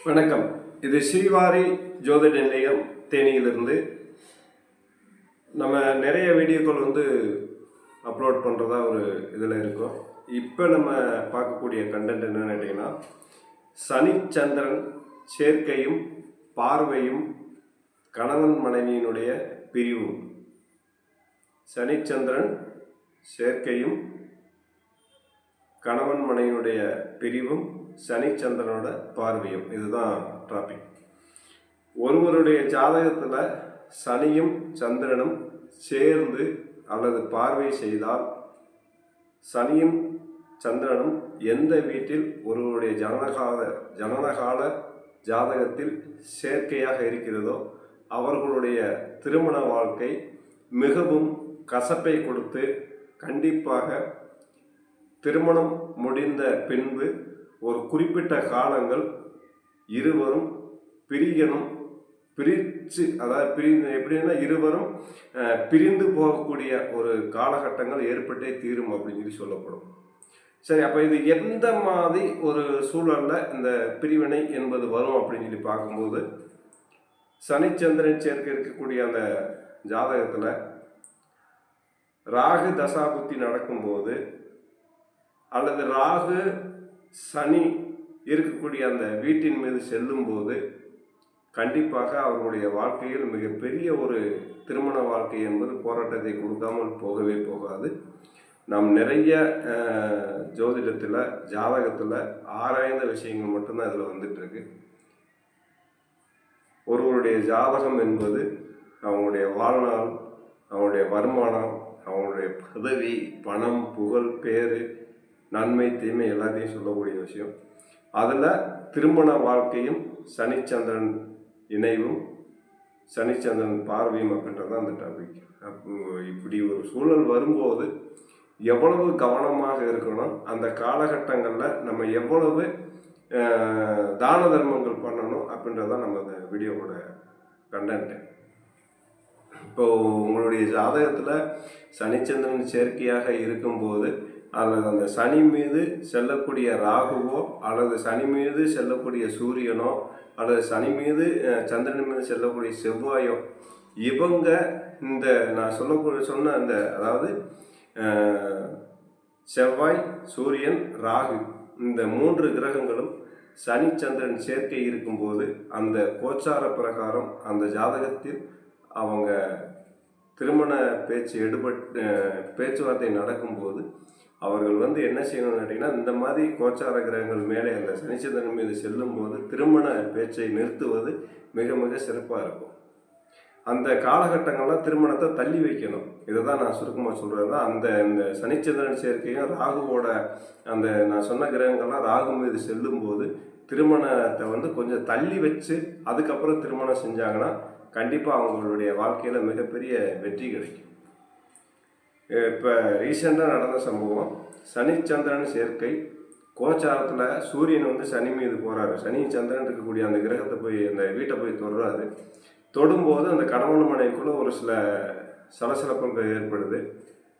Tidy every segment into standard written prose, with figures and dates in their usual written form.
வணக்கம். இது ஸ்ரீவாரி ஜோதிட நிலையம் தேனியிலிருந்து. நம்ம நிறைய வீடியோக்கள் அப்லோட் பண்ணுறதா ஒரு இதில் இருக்கோம். இப்போ நம்ம பார்க்கக்கூடிய கண்டென்ட் என்னன்னு கேட்டிங்கன்னா, சனி சந்திரன் சேர்க்கையும் பார்வையும் கணவன் மனைவியினுடைய பிரிவும். சனி சந்திரன் சேர்க்கையும் கணவன் மனைவியுடைய பிரிவும் சனி சந்திரனோட பார்வையும், இதுதான் டாபிக். ஒருவருடைய ஜாதகத்தில் சனியும் சந்திரனும் சேர்ந்து அல்லது பார்வை செய்தால், சனியும் சந்திரனும் எந்த வீட்டில் ஒருவருடைய ஜனனகால ஜாதகத்தில் சேர்க்கையாக இருக்கிறதோ அவர்களுடைய திருமண வாழ்க்கை மிகவும் கசப்பை கொடுத்து, கண்டிப்பாக திருமணம் முடிந்த பின்பு ஒரு குறிப்பிட்ட காலங்கள் இருவரும் பிரியணும். எப்படின்னா இருவரும் பிரிந்து போகக்கூடிய ஒரு காலகட்டங்கள் ஏற்பட்டே தீரும் அப்படின்னு சொல்லப்படும். சரி, அப்போ இது எந்த மாதிரி ஒரு சூழலில் இந்த பிரிவினை என்பது வரும் அப்படின்னு பார்க்கும்போது, சனிச்சந்திரன் சேர்க்க இருக்கக்கூடிய அந்த ஜாதகத்தில் ராகு தசாபுத்தி நடக்கும்போது அல்லது ராகு சனி இருக்கக்கூடிய அந்த வீட்டின் மீது செல்லும்போது கண்டிப்பாக அவர்களுடைய வாழ்க்கையில் மிகப்பெரிய ஒரு திருமண வாழ்க்கை என்பது போராட்டத்தை கொடுக்காமல் போகவே போகாது. நாம் நிறைய ஜோதிடத்தில் ஜாதகத்தில் ஆராய்ந்த விஷயங்கள் மட்டும்தான் இதில் வந்துட்டுருக்கு. ஒருவருடைய ஜாதகம் என்பது அவங்களுடைய வாழ்நாள், அவங்களுடைய வருமானம், அவங்களுடைய பதவி, பணம், புகழ், பேர், நன்மை, தீமை எல்லாத்தையும் சொல்லக்கூடிய விஷயம். அதில் திருமண வாழ்க்கையும் சனிச்சந்திரன் இணைவும் சனிச்சந்திரன் பார்வையும் அப்படின்றது அந்த டாபிக். இப்படி ஒரு சூழல் வரும்போது எவ்வளவு கவனமாக இருக்கணும், அந்த காலகட்டங்களில் நம்ம எவ்வளவு தான தர்மங்கள் பண்ணணும் அப்படின்றதான் நம்ம இந்த வீடியோவோட கண்டென்ட்டு. இப்போது உங்களுடைய ஜாதகத்தில் சனிச்சந்திரன் சேர்க்கையாக இருக்கும்போது அல்லது அந்த சனி மீது செல்லக்கூடிய ராகுவோ அல்லது சனி மீது செல்லக்கூடிய சூரியனோ அல்லது சனி மீது சந்திரன் மீது செல்லக்கூடிய செவ்வாயோ, இவங்க இந்த நான் சொன்ன அந்த அதாவது செவ்வாய், சூரியன், ராகு, இந்த 3 கிரகங்களும் சனி சந்திரன் சேர்க்கை இருக்கும்போது அந்த கோச்சார பிரகாரம் அந்த ஜாதகத்தில் அவங்க திருமண பேச்சுவார்த்தை நடக்கும்போது அவர்கள் என்ன செய்யணும்னு கேட்டிங்கன்னா, இந்த மாதிரி கோச்சார கிரகங்கள் மேலே அந்த சனிச்சந்திரன் மீது செல்லும்போது திருமண பேச்சை நிறுத்துவது மிக மிக சிறப்பாக இருக்கும். அந்த காலகட்டங்கள்லாம் திருமணத்தை தள்ளி வைக்கணும். இதை தான் நான் சுருக்கமாக சொல்கிறது தான். இந்த சனிச்சந்திரன் சேர்க்கையும் ராகுவோட அந்த நான் சொன்ன கிரகங்கள்லாம் ராகு மீது செல்லும்போது திருமணத்தை கொஞ்சம் தள்ளி வச்சு அதுக்கப்புறம் திருமணம் செஞ்சாங்கன்னா கண்டிப்பாக அவங்களுடைய வாழ்க்கையில் மிகப்பெரிய வெற்றி கிடைக்கும். இப்போ ரீசெண்டாக நடந்த சம்பவம், சனிச்சந்திரன் சேர்க்கை கோச்சாரத்தில் சூரியன் சனி மீது போகிறாரு. சனி சந்திரன் இருக்கக்கூடிய அந்த கிரகத்தை போய் அந்த வீட்டை போய் தொடுறாரு. தொடும்போது அந்த கணவன் மனைவிக்குள்ளே ஒரு சில சலசலப்புகள் ஏற்படுது.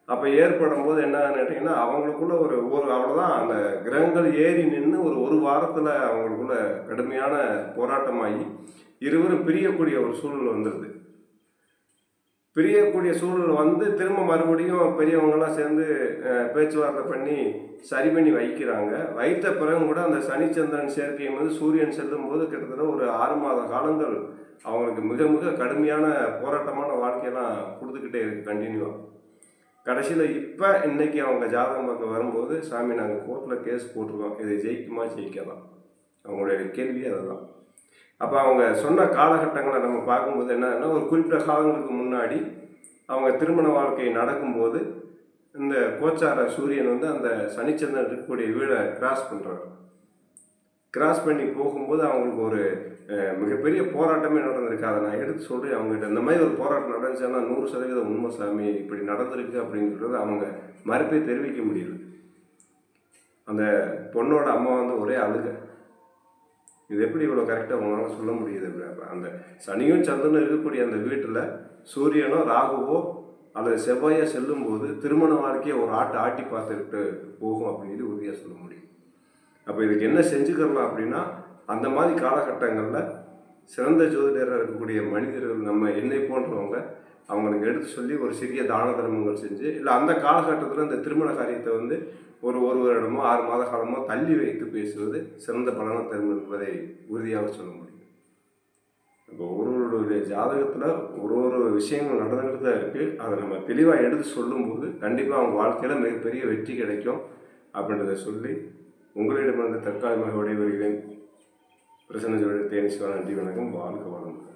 அப்போ ஏற்படும் போது என்ன கேட்டிங்கன்னா, அவங்களுக்குள்ள ஒரு அவ்வளோதான், அந்த கிரகங்கள் ஏறி நின்று ஒரு வாரத்தில் அவங்களுக்குள்ள கடுமையான போராட்டமாகி இருவரும் பிரியக்கூடிய ஒரு சூழல் வந்துடுது. பிரியக்கூடிய சூழல் திரும்ப மறுபடியும் பெரியவங்கெல்லாம் சேர்ந்து பேச்சுவார்த்தை பண்ணி சரி பண்ணி வைக்கிறாங்க. வைத்த பிறகு கூட அந்த சனிச்சந்திரன் சேர்க்கையும் போது சூரியன் செல்லும் போது கிட்டத்தட்ட ஒரு 6 மாத காலங்கள் அவங்களுக்கு மிக மிக கடுமையான போராட்டமான வாழ்க்கையெல்லாம் கொடுத்துக்கிட்டே இருக்கு கண்டினியூவாக. கடைசியில் இப்போ இன்னைக்கு அவங்க ஜாதகம் பார்க்க வரும்போது, சாமி நாங்கள் கோர்ட்டில் கேஸ் போட்டிருக்கோம், இதை ஜெயிக்குமா ஜெயிக்காதான், அவங்களுடைய கேள்வியே அதுதான். அப்போ அவங்க சொன்ன காலகட்டங்களை நம்ம பார்க்கும்போது என்னன்னா, ஒரு குறிப்பிட்ட காலங்களுக்கு முன்னாடி அவங்க திருமண வாழ்க்கை நடக்கும்போது இந்த கோச்சார சூரியன் அந்த சனிச்சந்திரன் இருக்கக்கூடிய வீடை கிராஸ் பண்ணுறாரு. கிராஸ் பண்ணி போகும்போது அவங்களுக்கு ஒரு மிகப்பெரிய போராட்டமே நடந்திருக்கு. அதை நான் எடுத்து சொல்கிறேன் அவங்ககிட்ட. இந்த மாதிரி ஒரு போராட்டம் நடந்துச்சுன்னா 100% உண்மை சாமி, இப்படி நடந்திருக்கு அப்படின்றது அவங்க மறுப்பே தெரிவிக்க முடியல. அந்த பொண்ணோட அம்மா ஒரே அழுக, இது எப்படி இவ்வளோ கரெக்டாக உங்களால் சொல்ல முடியுது? அந்த சனியும் சந்திரனும் இருக்கக்கூடிய அந்த வீட்டில் சூரியனோ ராகுவோ அல்லது செவ்வாயோ செல்லும்போது திருமண வாழ்க்கையை ஒரு ஆட்டி பார்த்துக்கிட்டு போகும் அப்படின்னு உறுதியாக சொல்ல முடியும். அப்போ இதுக்கு என்ன செஞ்சுக்கலாம் அப்படின்னா, அந்த மாதிரி காலகட்டங்களில் சிறந்த ஜோதிடராக இருக்கக்கூடிய மனிதர்கள் நம்ம என்னை போன்றவங்க அவங்களுக்கு எடுத்து சொல்லி ஒரு சிறிய தான தர்மங்கள் செஞ்சு, இல்லை அந்த காலகட்டத்தில் இந்த திருமண காரியத்தை வந்து ஒரு வருடமோ 6 மாத காலமோ தள்ளி வைத்து பேசுவது சிறந்த பலனை தரும் என்பதை உறுதியாக சொல்ல முடியும். இப்போ ஒருவருடைய ஜாதகத்தில் ஒரு விஷயங்கள் நடந்துகிட்டு தான் இருக்குது. அதை நம்ம தெளிவாக எடுத்து சொல்லும்போது கண்டிப்பாக அவங்க வாழ்க்கையில் மிகப்பெரிய வெற்றி கிடைக்கும் அப்படின்றத சொல்லி உங்களிடமிருந்து தற்காலிகமாக விடைபெறுகிறேன். பிரசன்ன ஜோதிடர் தேனீஸ்வரன். நன்றி, வணக்கம். வாழ்க வளமுடன்.